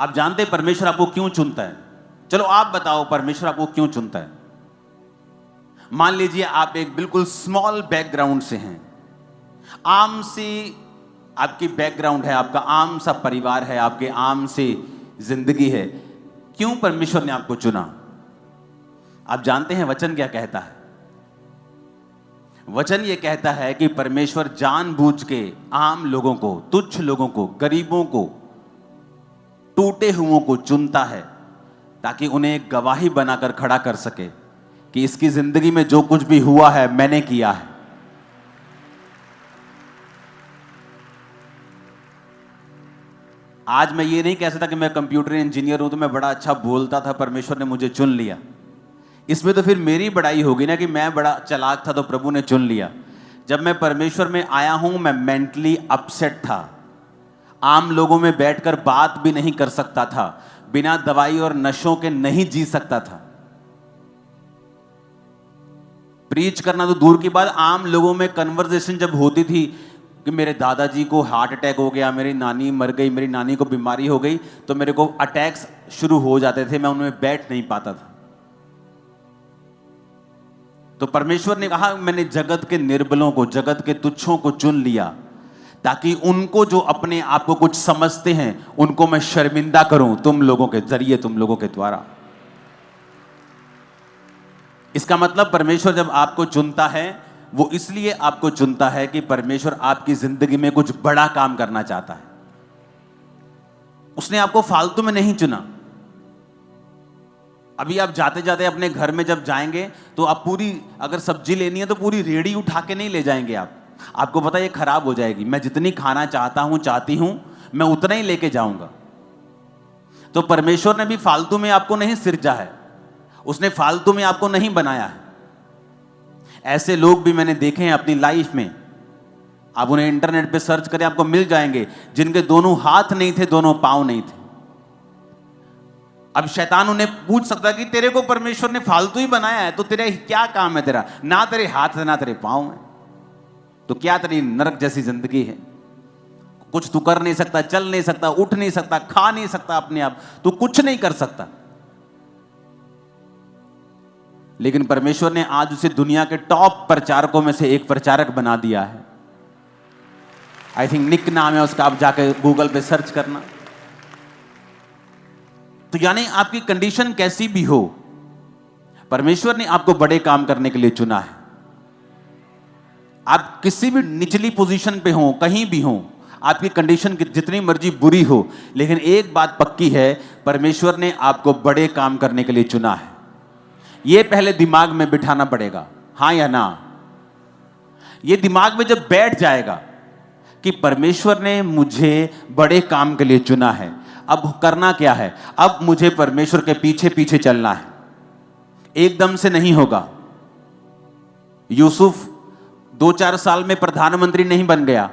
आप जानते हैं परमेश्वर आपको क्यों चुनता है? चलो आप बताओ परमेश्वर आपको क्यों चुनता है। मान लीजिए आप एक बिल्कुल स्मॉल बैकग्राउंड से हैं, आम सी आपकी बैकग्राउंड है, आपका आम सा परिवार है, आपके आम सी जिंदगी है। क्यों परमेश्वर ने आपको चुना? आप जानते हैं वचन क्या कहता है? वचन ये कहता है कि परमेश्वर जानबूझ के आम लोगों को, तुच्छ लोगों को, गरीबों को, टूटे हुओं को चुनता है ताकि उन्हें एक गवाही बनाकर खड़ा कर सके कि इसकी जिंदगी में जो कुछ भी हुआ है मैंने किया है। आज मैं ये नहीं कह सकता कि मैं कंप्यूटर इंजीनियर हूं तो मैं बड़ा अच्छा बोलता था, परमेश्वर ने मुझे चुन लिया। इसमें तो फिर मेरी बड़ाई होगी ना कि मैं बड़ा चालाक था तो प्रभु ने चुन लिया। जब मैं परमेश्वर में आया हूं मैं मेंटली अपसेट था, आम लोगों में बैठकर बात भी नहीं कर सकता था, बिना दवाई और नशों के नहीं जी सकता था। प्रीच करना तो दूर की बात, आम लोगों में कन्वर्सेशन जब होती थी कि मेरे दादाजी को हार्ट अटैक हो गया, मेरी नानी मर गई, मेरी नानी को बीमारी हो गई, तो मेरे को अटैक्स शुरू हो जाते थे, मैं उनमें बैठ नहीं पाता था। तो परमेश्वर ने कहा मैंने जगत के निर्बलों को, जगत के तुच्छों को चुन लिया ताकि उनको जो अपने आप को कुछ समझते हैं उनको मैं शर्मिंदा करूं तुम लोगों के जरिए, तुम लोगों के द्वारा। इसका मतलब परमेश्वर जब आपको चुनता है वो इसलिए आपको चुनता है कि परमेश्वर आपकी जिंदगी में कुछ बड़ा काम करना चाहता है। उसने आपको फालतू में नहीं चुना। अभी आप जाते जाते अपने घर में जब जाएंगे तो आप पूरी, अगर सब्जी लेनी है तो पूरी रेडी उठा के नहीं ले जाएंगे आप। आपको पता है ये खराब हो जाएगी। मैं जितनी खाना चाहता हूं, चाहती हूं, मैं उतना ही लेके जाऊंगा। तो परमेश्वर ने भी फालतू में आपको नहीं सिरजा है, उसने फालतू में आपको नहीं बनाया है। ऐसे लोग भी मैंने देखे हैं अपनी लाइफ में, आप उन्हें इंटरनेट पे सर्च करें आपको मिल जाएंगे, जिनके दोनों हाथ नहीं थे, दोनों पांव नहीं थे। अब शैतान उन्हें पूछ सकता है कि तेरे को परमेश्वर ने फालतू ही बनाया है तो तेरा क्या काम है, तेरा ना तेरे हाथ है ना तेरे पांव है, तो क्या तेरी नरक जैसी जिंदगी है। कुछ तू कर नहीं सकता, चल नहीं सकता, उठ नहीं सकता, खा नहीं सकता अपने आप, तू कुछ नहीं कर सकता। लेकिन परमेश्वर ने आज उसे दुनिया के टॉप प्रचारकों में से एक प्रचारक बना दिया है। आई थिंक निक नाम है उसका, आप जाके गूगल पे सर्च करना। तो यानी आपकी कंडीशन कैसी भी हो, परमेश्वर ने आपको बड़े काम करने के लिए चुना है। आप किसी भी निचली पोजीशन पे हो, कहीं भी हो, आपकी कंडीशन जितनी मर्जी बुरी हो, लेकिन एक बात पक्की है, परमेश्वर ने आपको बड़े काम करने के लिए चुना है। यह पहले दिमाग में बिठाना पड़ेगा, हां या ना। यह दिमाग में जब बैठ जाएगा कि परमेश्वर ने मुझे बड़े काम के लिए चुना है, अब करना क्या है? अब मुझे परमेश्वर के पीछे पीछे चलना है। एकदम से नहीं होगा। यूसुफ 2-4 साल में प्रधानमंत्री नहीं बन गया,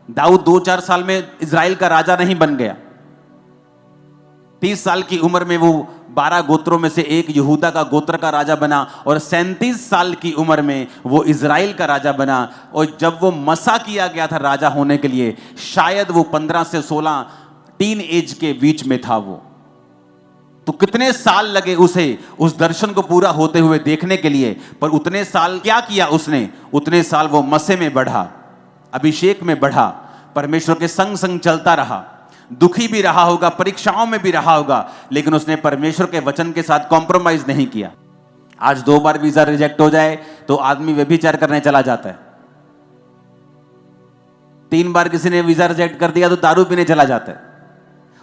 दाऊद 2-4 साल में इजराइल का राजा नहीं बन गया। 30 साल की उम्र में वो 12 गोत्रों में से एक यहूदा का गोत्र का राजा बना, और 37 साल की उम्र में वो इजराइल का राजा बना। और जब वो मसा किया गया था राजा होने के लिए, शायद वो 15 से 16 टीन एज के बीच में था वो। तो कितने साल लगे उसे उस दर्शन को पूरा होते हुए देखने के लिए, पर उतने साल क्या किया उसने? उतने साल वो मसे में बढ़ा, अभिषेक में बढ़ा, परमेश्वर के संग संग चलता रहा। दुखी भी रहा होगा, परीक्षाओं में भी रहा होगा, लेकिन उसने परमेश्वर के वचन के साथ कॉम्प्रोमाइज नहीं किया। आज 2 बार वीजा रिजेक्ट हो जाए तो आदमी व्यभिचार करने चला जाता है। 3 बार किसी ने वीजा रिजेक्ट कर दिया तो दारू पीने चला जाता है।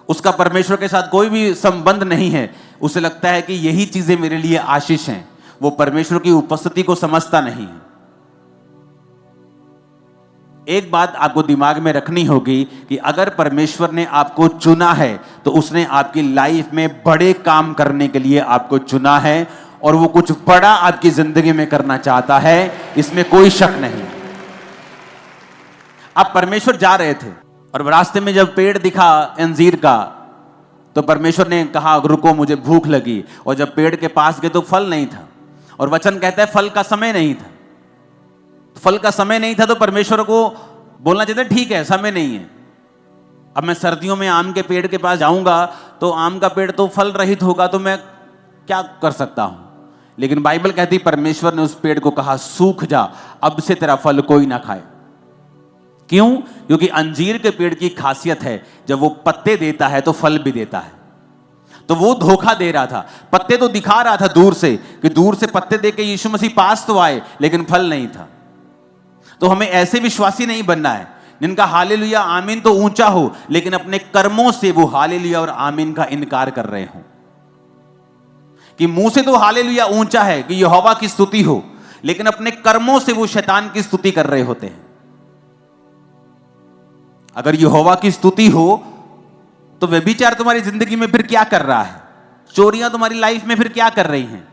उसका परमेश्वर के साथ कोई भी संबंध नहीं है। उसे लगता है कि यही चीजें मेरे लिए आशीष हैं। वो परमेश्वर की उपस्थिति को समझता नहीं है। एक बात आपको दिमाग में रखनी होगी कि अगर परमेश्वर ने आपको चुना है तो उसने आपकी लाइफ में बड़े काम करने के लिए आपको चुना है, और वो कुछ बड़ा आपकी जिंदगी में करना चाहता है, इसमें कोई शक नहीं। आप परमेश्वर जा रहे थे और रास्ते में जब पेड़ दिखा अंजीर का, तो परमेश्वर ने कहा रुको मुझे भूख लगी, और जब पेड़ के पास गए तो फल नहीं था, और वचन कहता है फल का समय नहीं था। फल का समय नहीं था तो परमेश्वर को बोलना चाहिए ठीक है समय नहीं है, अब मैं सर्दियों में आम के पेड़ के पास जाऊंगा तो आम का पेड़ तो फल रहित होगा, तो मैं क्या कर सकता हूं? लेकिन बाइबल कहती परमेश्वर ने उस पेड़ को कहा सूख जा, अब से तेरा फल कोई ना खाए। क्यों? क्योंकि अंजीर के पेड़ की खासियत है जब वो पत्ते देता है तो फल भी देता है। तो वो धोखा दे रहा था, पत्ते तो दिखा रहा था दूर से कि दूर से पत्ते देके यीशु मसीह पास तो आए, लेकिन फल नहीं था। तो हमें ऐसे विश्वासी नहीं बनना है जिनका हालेलुया आमीन तो ऊंचा हो, लेकिन अपने कर्मों से वो हालेलुया और आमीन का इनकार कर रहे हो। कि मुंह से तो हालेलुया ऊंचा है कि यहोवा की स्तुति हो, लेकिन अपने कर्मों से वो शैतान की स्तुति कर रहे होते हैं। अगर यहोवा की स्तुति हो तो व्यभिचार तुम्हारी जिंदगी में फिर क्या कर रहा है? चोरियां तुम्हारी लाइफ में फिर क्या कर रही हैं?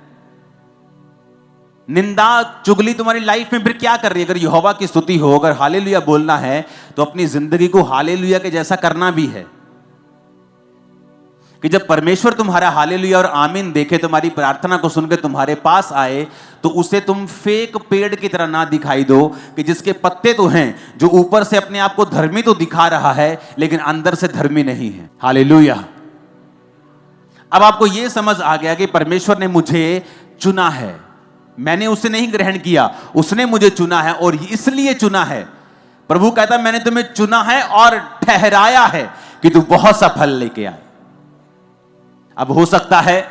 निंदा चुगली तुम्हारी लाइफ में फिर क्या कर रही है? अगर यहोवा की स्तुति हो, अगर हालेलुया बोलना है तो अपनी जिंदगी को हालेलुया के जैसा करना भी है कि जब परमेश्वर तुम्हारा हालेलुया और आमीन देखे, तुम्हारी प्रार्थना को सुनकर तुम्हारे पास आए, तो उसे तुम फेक पेड़ की तरह ना दिखाई दो कि जिसके पत्ते तो हैं, जो ऊपर से अपने आप को धर्मी तो दिखा रहा है लेकिन अंदर से धर्मी नहीं है। हालेलुया। अब आपको यह समझ आ गया कि परमेश्वर ने मुझे चुना है, मैंने उसे नहीं ग्रहण किया, उसने मुझे चुना है और इसलिए चुना है। प्रभु कहता मैंने तुम्हें चुना है और ठहराया है कि तू बहुत सा फल लेके आए। अब हो सकता है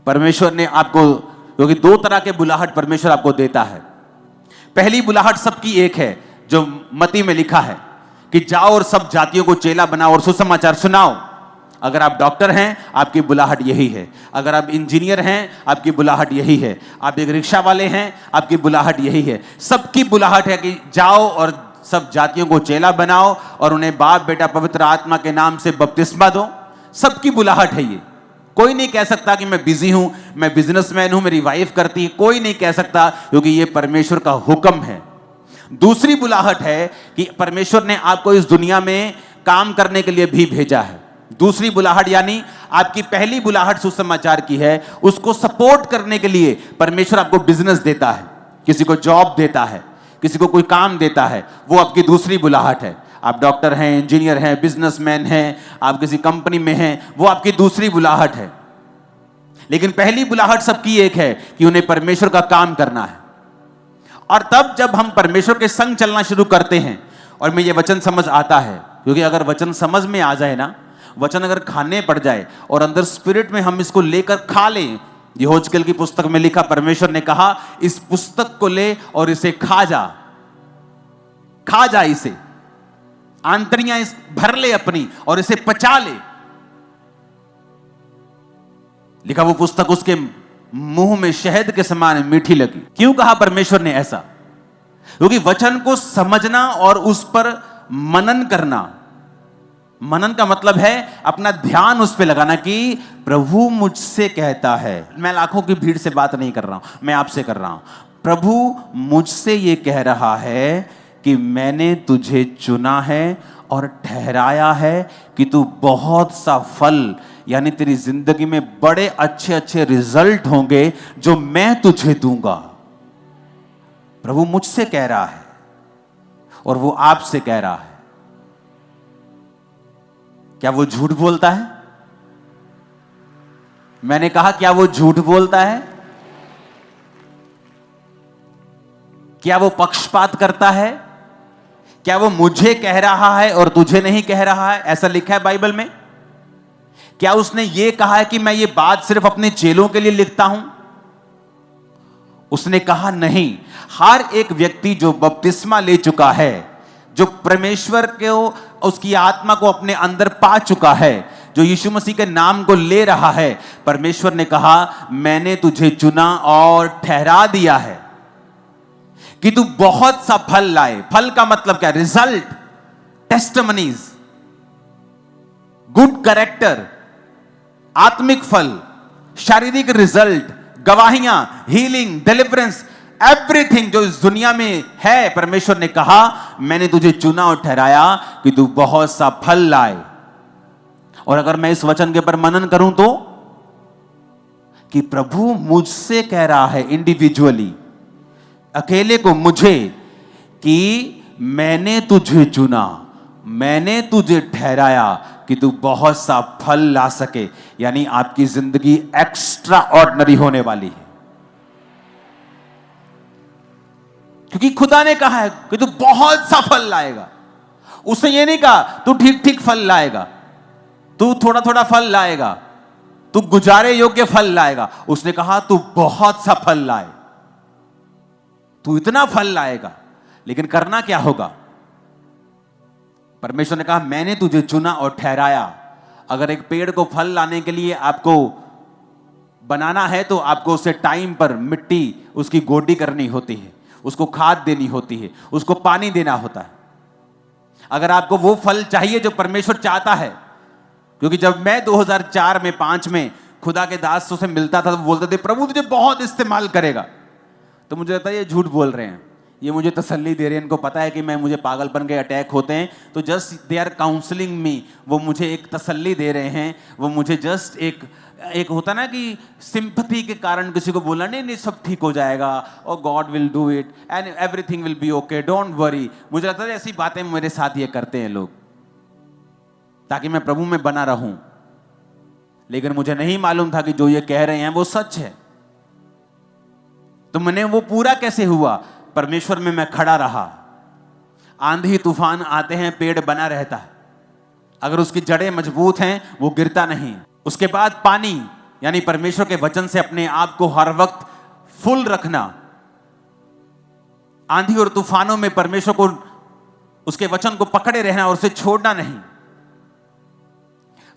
परमेश्वर ने आपको, क्योंकि दो तरह के बुलाहट परमेश्वर आपको देता है। पहली बुलाहट सबकी एक है जो मत्ती में लिखा है कि जाओ और सब जातियों को चेला बनाओ और सुसमाचार सुनाओ। अगर आप डॉक्टर हैं आपकी बुलाहट यही है, अगर आप इंजीनियर हैं आपकी बुलाहट यही है, आप एक रिक्शा वाले हैं आपकी बुलाहट यही है। सबकी बुलाहट है कि जाओ और सब जातियों को चेला बनाओ और उन्हें बाप बेटा पवित्र आत्मा के नाम से बपतिस्मा दो। सबकी बुलाहट है ये। कोई नहीं कह सकता कि मैं बिजी हूं, मैं बिजनेसमैन हूं, मेरी वाइफ करती है, कोई नहीं कह सकता, क्योंकि ये परमेश्वर का हुक्म है। दूसरी बुलाहट है कि परमेश्वर ने आपको इस दुनिया में काम करने के लिए भी भेजा है। दूसरी बुलाहट यानी आपकी पहली बुलाहट सुसमाचार की है, उसको सपोर्ट करने के लिए परमेश्वर आपको बिजनेस देता है, किसी को जॉब देता है, किसी को कोई काम देता है, वो आपकी दूसरी बुलाहट है। आप डॉक्टर हैं, इंजीनियर हैं, बिजनेसमैन हैं, आप किसी कंपनी में हैं, वो आपकी दूसरी बुलाहट है। लेकिन पहली बुलाहट सबकी एक है कि उन्हें परमेश्वर का काम करना है। और तब जब हम परमेश्वर के संग चलना शुरू करते हैं और में ये वचन समझ आता है, क्योंकि अगर वचन समझ में आ जाए ना, वचन अगर खाने पड़ जाए और अंदर स्पिरिट में हम इसको लेकर खा लें, यहोजकेल की पुस्तक में लिखा, परमेश्वर ने कहा इस पुस्तक को ले और इसे खा जा इसे, आंतरियां इस भर ले अपनी और इसे पचा ले। लिखा वो पुस्तक उसके मुंह में शहद के समान मीठी लगी। क्यों कहा परमेश्वर ने ऐसा? क्योंकि वचन को समझना और उस पर मनन करना, मनन का मतलब है अपना ध्यान उस पर लगाना कि प्रभु मुझसे कहता है। मैं लाखों की भीड़ से बात नहीं कर रहा हूं, मैं आपसे कर रहा हूं। प्रभु मुझसे यह कह रहा है कि मैंने तुझे चुना है और ठहराया है कि तू बहुत सा फल, यानी तेरी जिंदगी में बड़े अच्छे अच्छे रिजल्ट होंगे जो मैं तुझे दूंगा। प्रभु मुझसे कह रहा है और वो आपसे कह रहा है। क्या वो झूठ बोलता है? मैंने कहा क्या वो झूठ बोलता है? क्या वो पक्षपात करता है? क्या वो मुझे कह रहा है और तुझे नहीं कह रहा है? ऐसा लिखा है बाइबल में? क्या उसने ये कहा है कि मैं ये बात सिर्फ अपने चेलों के लिए लिखता हूं? उसने कहा नहीं, हर एक व्यक्ति जो बपतिस्मा ले चुका है, जो परमेश्वर को, उसकी आत्मा को अपने अंदर पा चुका है, जो यीशु मसीह के नाम को ले रहा है, परमेश्वर ने कहा मैंने तुझे चुना और ठहरा दिया है कि तू बहुत सा फल लाए। फल का मतलब क्या? रिजल्ट, टेस्टिमनीज, गुड कैरेक्टर, आत्मिक फल, शारीरिक रिजल्ट, गवाहियां, हीलिंग, डिलीवरेंस, एवरीथिंग जो इस दुनिया में है। परमेश्वर ने कहा मैंने तुझे चुना और ठहराया कि तू बहुत सा फल लाए। और अगर मैं इस वचन के ऊपर मनन करूं तो कि प्रभु मुझसे कह रहा है, इंडिविजुअली, अकेले को मुझे, कि मैंने तुझे चुना मैंने तुझे ठहराया कि तू बहुत सा फल ला सके। यानी आपकी जिंदगी एक्स्ट्रा ऑर्डिनरी होने वाली है, क्योंकि खुदा ने कहा है कि तू बहुत सा फल लाएगा। उसने ये नहीं कहा तू ठीक ठीक फल लाएगा, तू थोड़ा थोड़ा फल लाएगा, तू गुजारे योग्य फल लाएगा। उसने कहा तू बहुत सा फल लाए, तू इतना फल लाएगा। लेकिन करना क्या होगा? परमेश्वर ने कहा मैंने तुझे चुना और ठहराया। अगर एक पेड़ को फल लाने के लिए आपको बनाना है तो आपको उसे टाइम पर मिट्टी उसकी गोडी करनी होती है, उसको खाद देनी होती है, उसको पानी देना होता है। अगर आपको वो फल चाहिए जो परमेश्वर चाहता है, क्योंकि जब मैं 2004 में 5 में खुदा के दासों से मिलता था तो बोलते थे प्रभु तुझे बहुत इस्तेमाल करेगा, तो मुझे लगता है ये झूठ बोल रहे हैं, ये मुझे तसल्ली दे रहे हैं, इनको पता है कि मुझे पागलपन के अटैक होते हैं, तो जस्ट दे आर काउंसलिंग मी। वो मुझे एक तसल्ली दे रहे हैं, वो मुझे जस्ट एक होता ना कि सिंपथी के कारण किसी को बोलना नहीं नहीं सब ठीक हो जाएगा और God will do it and everything will be okay, don't worry. मुझे लगता है ऐसी बातें मेरे साथ ये करते हैं लोग ताकि मैं प्रभु में बना रहूं, लेकिन मुझे नहीं मालूम था कि जो ये कह रहे हैं वो सच है। तो मैंने वो पूरा कैसे हुआ? परमेश्वर में मैं खड़ा रहा। आंधी तूफान आते हैं, पेड़ बना रहता है, अगर उसकी जड़ें मजबूत हैं वो गिरता नहीं। उसके बाद पानी, यानी परमेश्वर के वचन से अपने आप को हर वक्त फुल रखना। आंधी और तूफानों में परमेश्वर को, उसके वचन को पकड़े रहना और उसे छोड़ना नहीं।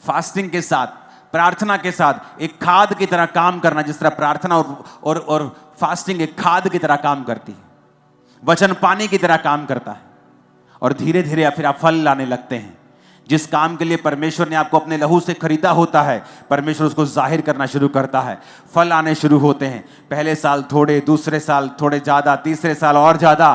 फास्टिंग के साथ, प्रार्थना के साथ एक खाद की तरह काम करना, जिस तरह प्रार्थना और फास्टिंग एक खाद की तरह काम करती है, वचन पानी की तरह काम करता है, और धीरे धीरे फिर आप फल लाने लगते हैं। जिस काम के लिए परमेश्वर ने आपको अपने लहू से खरीदा होता है, परमेश्वर उसको जाहिर करना शुरू करता है। फल आने शुरू होते हैं। पहले साल थोड़े, दूसरे साल थोड़े ज्यादा, तीसरे साल और ज्यादा,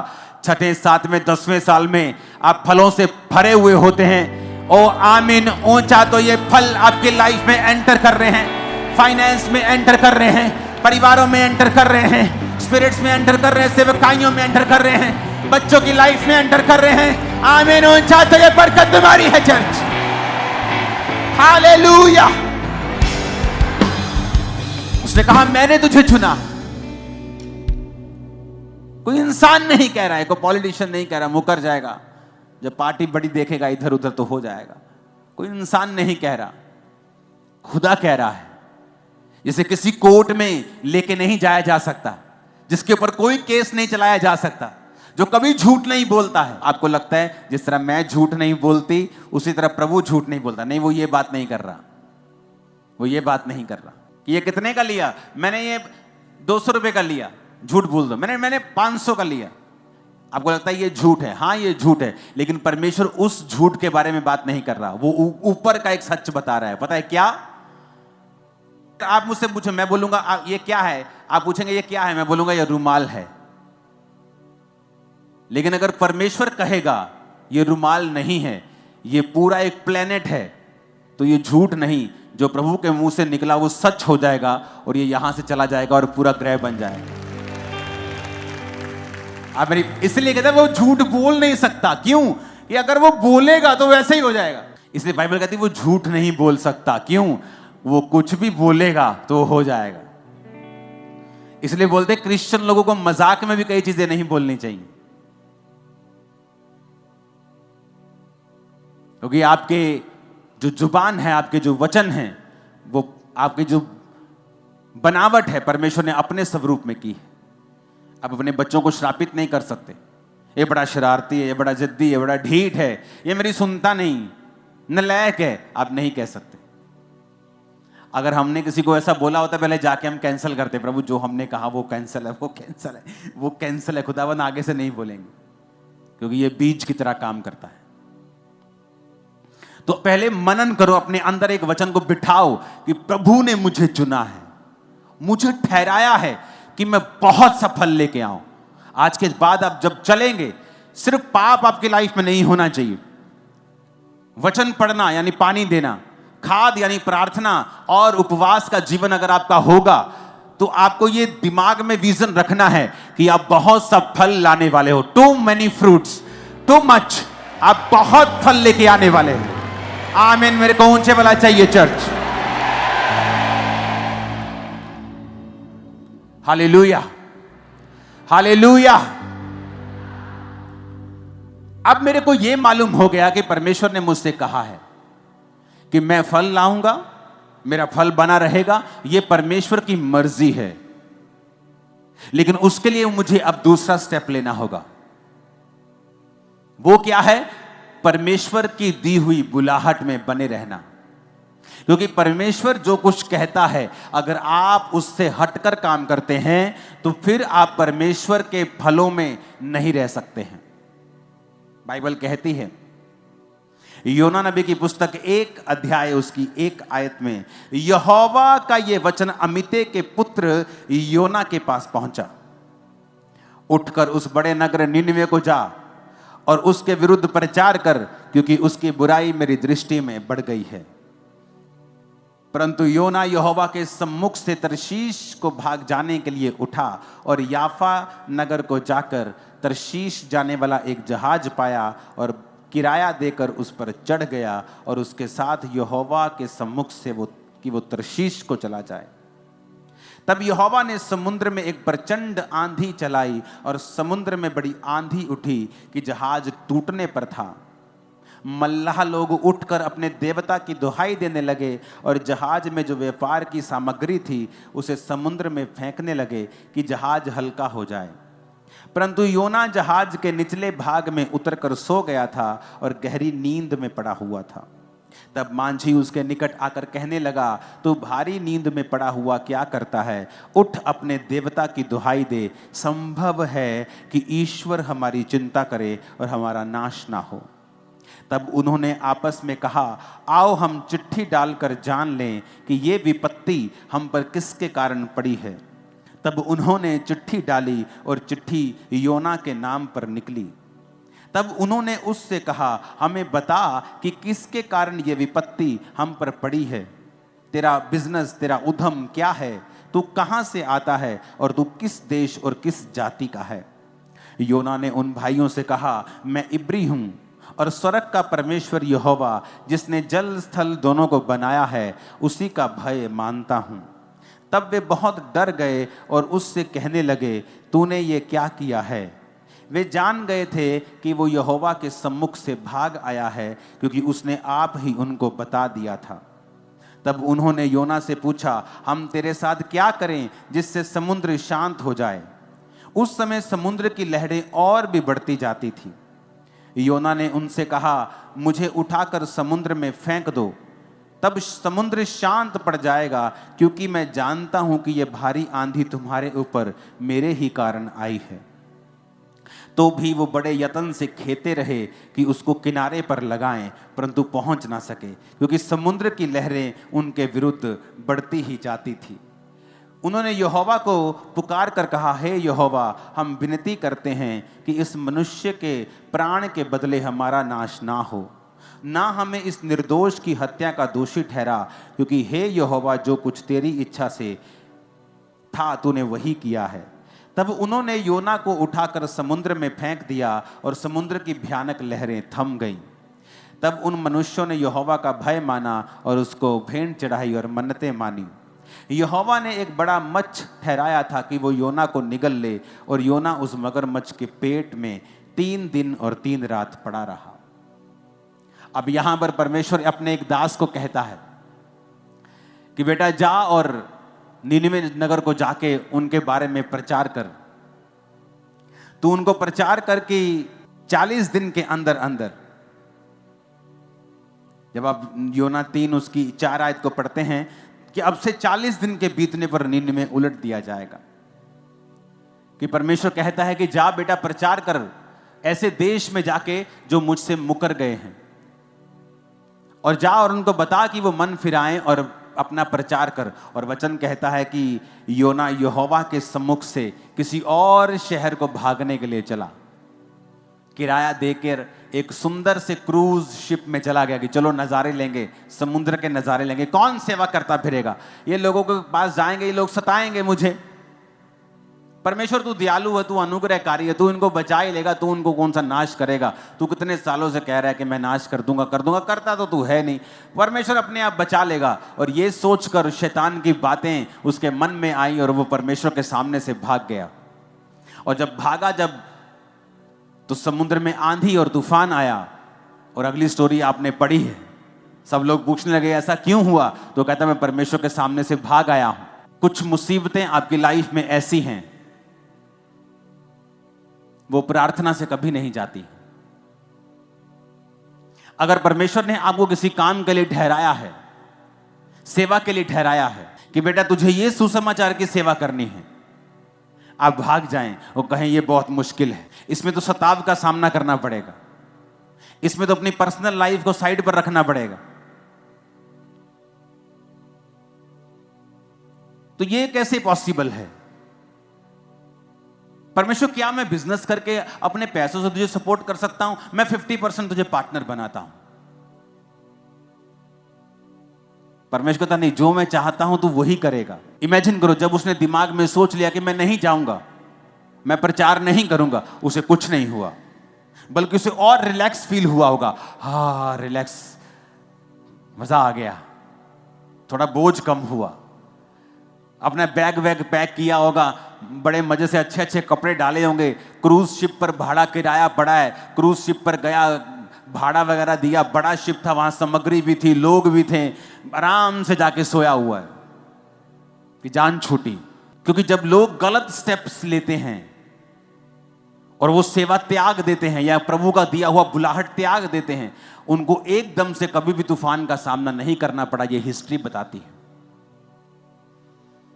छठे, सातवें, 10वें साल में आप फलों से भरे हुए होते हैं। ओ आमीन ऊंचा। तो ये फल आपके लाइफ में एंटर कर रहे हैं, फाइनेंस में एंटर कर रहे हैं, परिवारों में एंटर कर रहे हैं, स्पिरिट्स में एंटर कर रहे हैं, सेवकाइयों में एंटर कर रहे हैं, बच्चों की लाइफ में एंटर कर रहे हैं। आमीन ऊंचा। तो ये बरकत तुम्हारी है चर्च। हालेलुया। उसने कहा मैंने तुझे चुना। कोई इंसान नहीं कह रहा है, कोई पॉलिटिशियन नहीं कह रहा मुकर जाएगा, जब पार्टी बड़ी देखेगा इधर उधर तो हो जाएगा। कोई इंसान नहीं कह रहा, खुदा कह रहा है। जिसे किसी कोर्ट में लेके नहीं जाया जा सकता, जिसके ऊपर कोई केस नहीं चलाया जा सकता, जो कभी झूठ नहीं बोलता है। आपको लगता है जिस तरह मैं झूठ नहीं बोलती उसी तरह प्रभु झूठ नहीं बोलता? नहीं, वो ये बात नहीं कर रहा, वो ये बात नहीं कर रहा कि ये कितने का लिया, मैंने ये 200 रुपए का लिया, झूठ बोल दो, मैंने 500 का लिया। आपको लगता है ये झूठ है? हाँ ये झूठ है, लेकिन परमेश्वर उस झूठ के बारे में बात नहीं कर रहा, वो ऊपर का एक सच बता रहा है। पता है क्या? आप मुझसे पूछे, मैं बोलूंगा ये क्या है, आप पूछेंगे ये क्या है, मैं बोलूंगा ये रुमाल है। लेकिन अगर परमेश्वर कहेगा ये रुमाल नहीं है, ये पूरा एक प्लेनेट है, तो ये झूठ नहीं, जो प्रभु के मुंह से निकला वो सच हो जाएगा और ये यहां से चला जाएगा और पूरा ग्रह बन जाएगा। आप मेरी इसलिए कहते हैं वो झूठ बोल नहीं सकता। क्यों? कि अगर वो बोलेगा तो वैसे ही हो जाएगा। इसलिए बाइबल कहती है वो झूठ नहीं बोल सकता। क्यों? वो कुछ भी बोलेगा तो हो जाएगा। इसलिए बोलते क्रिश्चियन लोगों को मजाक में भी कई चीजें नहीं बोलनी चाहिए, क्योंकि आपके जो जुबान है, आपके जो वचन हैं, वो आपकी जो बनावट है परमेश्वर ने अपने स्वरूप में की है। आप अपने बच्चों को श्रापित नहीं कर सकते, ये बड़ा शरारती है, ये बड़ा जिद्दी है, बड़ा ढीठ है, ये मेरी सुनता नहीं, नालायक है, आप नहीं कह सकते। अगर हमने किसी को ऐसा बोला होता पहले जाके हम कैंसिल करते, प्रभु जो हमने कहा वो कैंसिल है, वो कैंसिल है, वो कैंसिल है, खुदावन आगे से नहीं बोलेंगे, क्योंकि ये बीज की तरह काम करता है। तो पहले मनन करो, अपने अंदर एक वचन को बिठाओ कि प्रभु ने मुझे चुना है, मुझे ठहराया है कि मैं बहुत सा फल लेके आऊं। आज के बाद आप जब चलेंगे, सिर्फ पाप आपकी लाइफ में नहीं होना चाहिए। वचन पढ़ना यानी पानी देना, खाद यानी प्रार्थना और उपवास का जीवन अगर आपका होगा, तो आपको ये दिमाग में विजन रखना है कि आप बहुत सा फल लाने वाले हो। Too many fruits, too much. आप बहुत फल लेके आने वाले हैं। आमीन। मेरे को ऊंचे वाला चाहिए चर्च। Hallelujah, hallelujah. अब मेरे को यह मालूम हो गया कि परमेश्वर ने मुझसे कहा है कि मैं फल लाऊंगा, मेरा फल बना रहेगा। यह परमेश्वर की मर्जी है, लेकिन उसके लिए मुझे अब दूसरा स्टेप लेना होगा। वो क्या है? परमेश्वर की दी हुई बुलाहट में बने रहना। क्योंकि परमेश्वर जो कुछ कहता है, अगर आप उससे हटकर काम करते हैं तो फिर आप परमेश्वर के फलों में नहीं रह सकते हैं। बाइबल कहती है, योना नबी की पुस्तक 1 अध्याय उसकी 1 आयत में, यहोवा का यह वचन अमित्ते के पुत्र योना के पास पहुंचा, उठकर उस बड़े नगर निनवे को जा और उसके विरुद्ध प्रचार कर, क्योंकि उसकी बुराई मेरी दृष्टि में बढ़ गई है। परंतु योना यहोवा के सम्मुख से तरशीश को भाग जाने के लिए उठा और याफा नगर को जाकर तरशीश जाने वाला एक जहाज पाया और किराया देकर उस पर चढ़ गया और उसके साथ यहोवा के सम्मुख से वो तरशीश को चला जाए। तब यहोवा ने समुद्र में एक प्रचंड आंधी चलाई और समुद्र में बड़ी आंधी उठी कि जहाज टूटने पर था। मल्लाह लोग उठकर अपने देवता की दुहाई देने लगे और जहाज में जो व्यापार की सामग्री थी उसे समुद्र में फेंकने लगे कि जहाज हल्का हो जाए। परंतु योना जहाज के निचले भाग में उतरकर सो गया था और गहरी नींद में पड़ा हुआ था। तब मांझी उसके निकट आकर कहने लगा, तू भारी नींद में पड़ा हुआ क्या करता है? उठ अपने देवता की दुहाई दे। संभव है कि ईश्वर हमारी चिंता करे और हमारा नाश ना हो। तब उन्होंने आपस में कहा, आओ हम चिट्ठी डालकर जान लें कि ये विपत्ति हम पर किसके कारण पड़ी है। तब उन्होंने चिट्ठी डाली और चिट्ठी योना के नाम पर निकली। तब उन्होंने उससे कहा, हमें बता कि किसके कारण ये विपत्ति हम पर पड़ी है। तेरा बिजनेस, तेरा उद्यम क्या है? तू कहाँ से आता है और तू किस देश और किस जाति का है? योना ने उन भाइयों से कहा, मैं इब्री हूँ और स्वर्ग का परमेश्वर यहोवा जिसने जल स्थल दोनों को बनाया है उसी का भय मानता हूँ। तब वे बहुत डर गए और उससे कहने लगे, तूने ये क्या किया है? वे जान गए थे कि वो यहोवा के सम्मुख से भाग आया है, क्योंकि उसने आप ही उनको बता दिया था। तब उन्होंने योना से पूछा, हम तेरे साथ क्या करें जिससे समुद्र शांत हो जाए? उस समय समुद्र की लहरें और भी बढ़ती जाती थी। योना ने उनसे कहा, मुझे उठाकर समुद्र में फेंक दो, तब समुद्र शांत पड़ जाएगा, क्योंकि मैं जानता हूं कि यह भारी आंधी तुम्हारे ऊपर मेरे ही कारण आई है। तो भी वो बड़े यत्न से खेते रहे कि उसको किनारे पर लगाएं, परंतु पहुंच ना सके, क्योंकि समुद्र की लहरें उनके विरुद्ध बढ़ती ही जाती थी। उन्होंने यहोवा को पुकार कर कहा, हे यहोवा, हम विनती करते हैं कि इस मनुष्य के प्राण के बदले हमारा नाश ना हो, ना हमें इस निर्दोष की हत्या का दोषी ठहरा, क्योंकि हे यहोवा, जो कुछ तेरी इच्छा से था तूने वही किया है। तब उन्होंने योना को उठाकर समुद्र में फेंक दिया और समुद्र की भयानक लहरें थम गईं। तब उन मनुष्यों ने यहोवा का भय माना और उसको भेंट चढ़ाई और मन्नतें मानी। यहोवा ने एक बड़ा मच्छ ठहराया था कि वो योना को निगल ले, और योना उस मगरमच्छ के पेट में 3 दिन और 3 रात पड़ा रहा। अब यहां पर परमेश्वर अपने एक दास को कहता है कि बेटा जा और नीनवे नगर को जाके उनके बारे में प्रचार कर। तू उनको प्रचार कर कि 40 दिन के अंदर अंदर, जब आप योना 3 उसकी 4 आयत को पढ़ते हैं कि अब से 40 दिन के बीतने पर नीनवे उलट दिया जाएगा। कि परमेश्वर कहता है कि जा बेटा प्रचार कर ऐसे देश में जाके जो मुझसे मुकर गए हैं, और जा और उनको बता कि वो मन फिराएं और अपना प्रचार कर। और वचन कहता है कि योना यहोवा के सम्मुख से किसी और शहर को भागने के लिए चला। किराया देकर एक सुंदर से क्रूज शिप में चला गया कि चलो नज़ारे लेंगे, समुद्र के नज़ारे लेंगे। कौन सेवा करता फिरेगा? ये लोगों के पास जाएंगे, ये लोग सताएंगे मुझे। परमेश्वर तू दयालु है, तू अनुग्रहकारी है, तू इनको बचा ही लेगा, तू उनको कौन सा नाश करेगा। तू कितने सालों से कह रहा है कि मैं नाश कर दूंगा, करता तो तू है नहीं। परमेश्वर अपने आप बचा लेगा। और ये सोचकर शैतान की बातें उसके मन में आई और वो परमेश्वर के सामने से भाग गया। और जब भागा, तो समुद्र में आंधी और तूफान आया। और अगली स्टोरी आपने पढ़ी है। सब लोग पूछने लगे ऐसा क्यों हुआ, तो कहता मैं परमेश्वर के सामने से भाग आया हूं। कुछ मुसीबतें आपकी लाइफ में ऐसी हैं, वो प्रार्थना से कभी नहीं जाती। अगर परमेश्वर ने आपको किसी काम के लिए ठहराया है, सेवा के लिए ठहराया है कि बेटा तुझे ये सुसमाचार की सेवा करनी है, आप भाग जाएं और कहें ये बहुत मुश्किल है, इसमें तो सताव का सामना करना पड़ेगा, इसमें तो अपनी पर्सनल लाइफ को साइड पर रखना पड़ेगा, तो ये कैसे पॉसिबल है? परमेश्वर क्या मैं बिजनेस करके अपने पैसों से तुझे सपोर्ट कर सकता हूं? मैं 50% तुझे पार्टनर बनाता हूं। परमेश्वर कहता नहीं, जो मैं चाहता हूं तू वही करेगा। इमेजिन करो, जब उसने दिमाग में सोच लिया कि मैं नहीं जाऊंगा, मैं प्रचार नहीं करूंगा, उसे कुछ नहीं हुआ, बल्कि उसे और रिलैक्स फील हुआ होगा। हाँ रिलैक्स, मजा आ गया, थोड़ा बोझ कम हुआ। अपना बैग वैग पैक किया होगा, बड़े मजे से अच्छे अच्छे कपड़े डाले होंगे, क्रूज शिप पर भाड़ा किराया पड़ा है, क्रूज शिप पर गया, भाड़ा वगैरह दिया, बड़ा शिप था, वहां सामग्री भी थी, लोग भी थे, आराम से जाके सोया हुआ है कि जान छूटी। क्योंकि जब लोग गलत स्टेप्स लेते हैं और वो सेवा त्याग देते हैं या प्रभु का दिया हुआ बुलाहट त्याग देते हैं, उनको एकदम से कभी भी तूफान का सामना नहीं करना पड़ा। ये हिस्ट्री बताती है।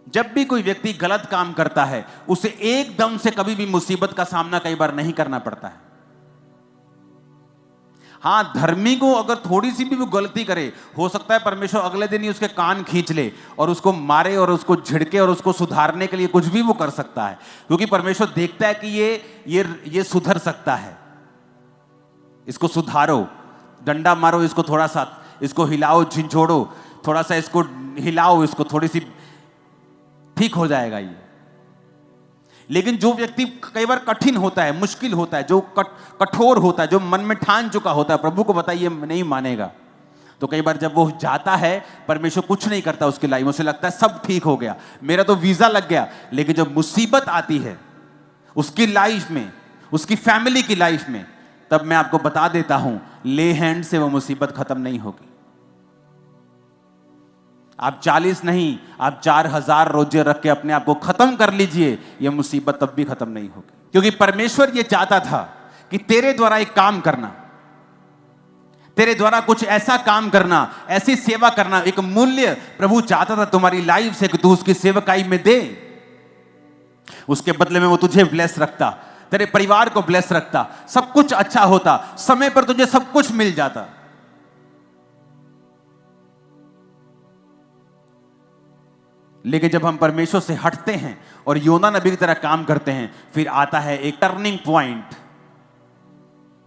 जब भी कोई व्यक्ति गलत काम करता है, उसे एकदम से कभी भी मुसीबत का सामना कई बार नहीं करना पड़ता है। हां, धर्मी को अगर थोड़ी सी भी वो गलती करे, हो सकता है परमेश्वर अगले दिन ही उसके कान खींच ले और उसको मारे और उसको झिड़के और उसको सुधारने के लिए कुछ भी वो कर सकता है, क्योंकि परमेश्वर देखता है कि ये सुधर सकता है। इसको सुधारो, डंडा मारो इसको, थोड़ा सा इसको हिलाओ, झिझोड़ो, थोड़ा सा इसको हिलाओ, इसको थोड़ी सी ठीक हो जाएगा ये। लेकिन जो व्यक्ति कई बार कठिन होता है, मुश्किल होता है, जो कठोर होता है, जो मन में ठान चुका होता है प्रभु को बताइए नहीं मानेगा, तो कई बार जब वो जाता है, परमेश्वर कुछ नहीं करता उसकी लाइफ में, उसे लगता है सब ठीक हो गया, मेरा तो वीजा लग गया। लेकिन जब मुसीबत आती है उसकी लाइफ में, उसकी फैमिली की लाइफ में, तब मैं आपको बता देता हूं, ले हैंड से वो मुसीबत खत्म नहीं होगी। आप 40 नहीं, आप 4000 रोजे रख के अपने आप को खत्म कर लीजिए, यह मुसीबत तब भी खत्म नहीं होगी। क्योंकि परमेश्वर यह चाहता था कि तेरे द्वारा एक काम करना, तेरे द्वारा कुछ ऐसा काम करना, ऐसी सेवा करना, एक मूल्य प्रभु चाहता था तुम्हारी लाइफ से कि तू उसकी सेवकाई में दे। उसके बदले में वो तुझे ब्लेस रखता, तेरे परिवार को ब्लेस रखता, सब कुछ अच्छा होता, समय पर तुझे सब कुछ मिल जाता। लेकिन जब हम परमेश्वर से हटते हैं और योना नबी की तरह काम करते हैं, फिर आता है एक टर्निंग पॉइंट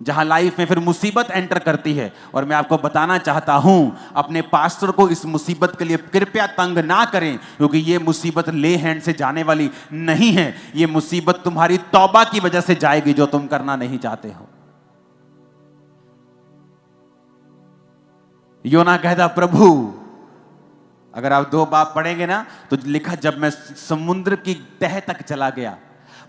जहां लाइफ में फिर मुसीबत एंटर करती है। और मैं आपको बताना चाहता हूं, अपने पास्टर को इस मुसीबत के लिए कृपया तंग ना करें, क्योंकि यह मुसीबत ले हैंड से जाने वाली नहीं है। यह मुसीबत तुम्हारी तौबा की वजह से जाएगी, जो तुम करना नहीं चाहते हो। योना कहता, प्रभु अगर आप 2 बाब पढ़ेंगे ना, तो लिखा, जब मैं समुद्र की तह तक चला गया,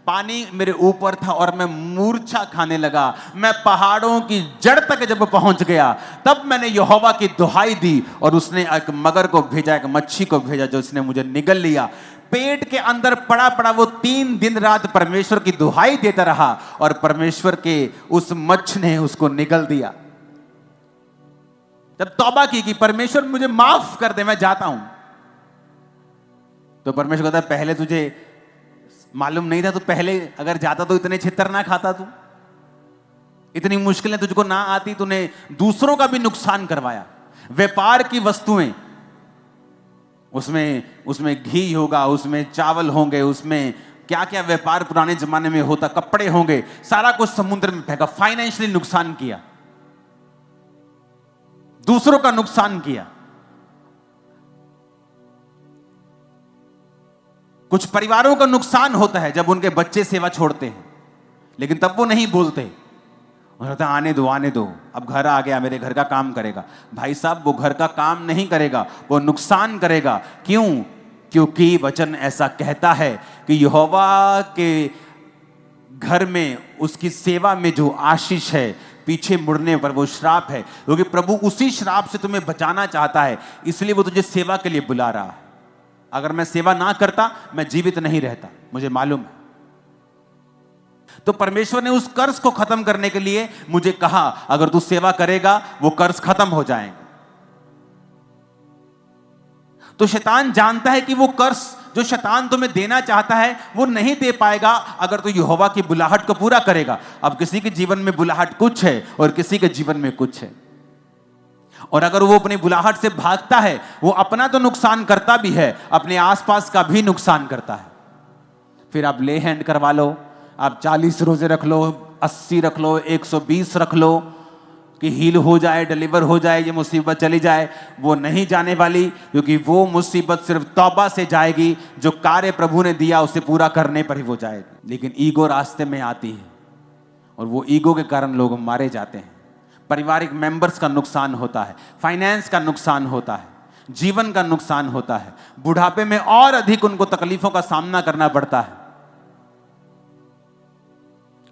पानी मेरे ऊपर था और मैं मूर्छा खाने लगा, मैं पहाड़ों की जड़ तक जब पहुंच गया, तब मैंने यहोवा की दुहाई दी और उसने एक मगर को भेजा, एक मच्छी को भेजा, जो उसने मुझे निगल लिया। पेट के अंदर पड़ा पड़ा वो 3 दिन रात परमेश्वर की दुहाई देता रहा और परमेश्वर के उस मच्छ ने उसको निगल दिया। जब तौबा की कि परमेश्वर मुझे माफ कर दे, मैं जाता हूं, तो परमेश्वर कहता है, पहले तुझे मालूम नहीं था, तो पहले अगर जाता तो इतने छितर ना खाता, तू इतनी मुश्किलें तुझको ना आती, तूने दूसरों का भी नुकसान करवाया। व्यापार की वस्तुएं, उसमें घी होगा, उसमें चावल होंगे, उसमें क्या क्या व्यापार पुराने जमाने में होता, कपड़े होंगे, सारा कुछ समुद्र में फेंका, फाइनेंशियली नुकसान किया, दूसरों का नुकसान किया। कुछ परिवारों का नुकसान होता है जब उनके बच्चे सेवा छोड़ते हैं, लेकिन तब वो नहीं बोलते, कहते आने दो, अब घर आ गया, मेरे घर का काम करेगा। भाई साहब, वो घर का काम नहीं करेगा, वो नुकसान करेगा। क्यों? क्योंकि वचन ऐसा कहता है कि यहोवा के घर में, उसकी सेवा में जो आशीष है, पीछे मुड़ने पर वो श्राप है, क्योंकि प्रभु उसी श्राप से तुम्हें बचाना चाहता है, इसलिए वो तुझे सेवा के लिए बुला रहा है। अगर मैं सेवा ना करता, मैं जीवित नहीं रहता, मुझे मालूम है। तो परमेश्वर ने उस कर्ज को खत्म करने के लिए मुझे कहा, अगर तू सेवा करेगा वो कर्ज खत्म हो जाएगा। तो शैतान जानता है कि वो कर्ज जो शैतान तुम्हें देना चाहता है वो नहीं दे पाएगा अगर तू यहोवा की बुलाहट को पूरा करेगा। अब किसी के जीवन में बुलाहट कुछ है और किसी के जीवन में कुछ है, और अगर वो अपनी बुलाहट से भागता है, वो अपना तो नुकसान करता भी है, अपने आसपास का भी नुकसान करता है। फिर आप ले हैंड करवा लो, आप 40 रोजे रख लो, 80 रख लो, 120 रख लो कि हील हो जाए, डिलीवर हो जाए, ये मुसीबत चली जाए। वो नहीं जाने वाली, क्योंकि वो मुसीबत सिर्फ तौबा से जाएगी। जो कार्य प्रभु ने दिया उसे पूरा करने पर ही वो जाएगी। लेकिन ईगो रास्ते में आती है और वो ईगो के कारण लोग मारे जाते हैं। पारिवारिक मेंबर्स का नुकसान होता है, फाइनेंस का नुकसान होता है, जीवन का नुकसान होता है, बुढ़ापे में और अधिक उनको तकलीफों का सामना करना पड़ता है।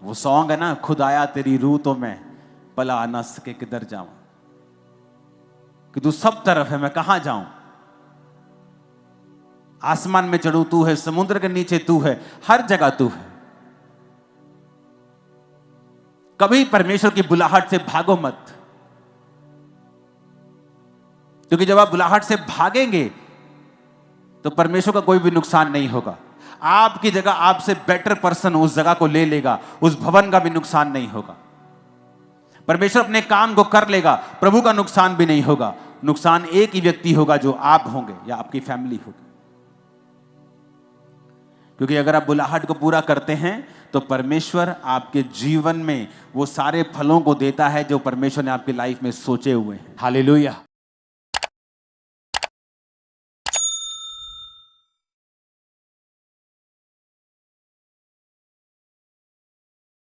वो सॉन्ग है ना, खुदाया तेरी रूह तो मैं पला ना सके किधर जाऊं, कि तू सब तरफ है, मैं कहां जाऊं। आसमान में चढ़ूं तू है, समुद्र के नीचे तू है, हर जगह तू है। कभी परमेश्वर की बुलाहट से भागो मत, क्योंकि जब आप बुलाहट से भागेंगे तो परमेश्वर का कोई भी नुकसान नहीं होगा। आपकी जगह आपसे बेटर पर्सन उस जगह को ले लेगा, उस भवन का भी नुकसान नहीं होगा। परमेश्वर अपने काम को कर लेगा, प्रभु का नुकसान भी नहीं होगा। नुकसान एक ही व्यक्ति होगा, जो आप होंगे या आपकी फैमिली होगी। क्योंकि अगर आप बुलाहट को पूरा करते हैं तो परमेश्वर आपके जीवन में वो सारे फलों को देता है जो परमेश्वर ने आपकी लाइफ में सोचे हुए हैं। हालेलुया।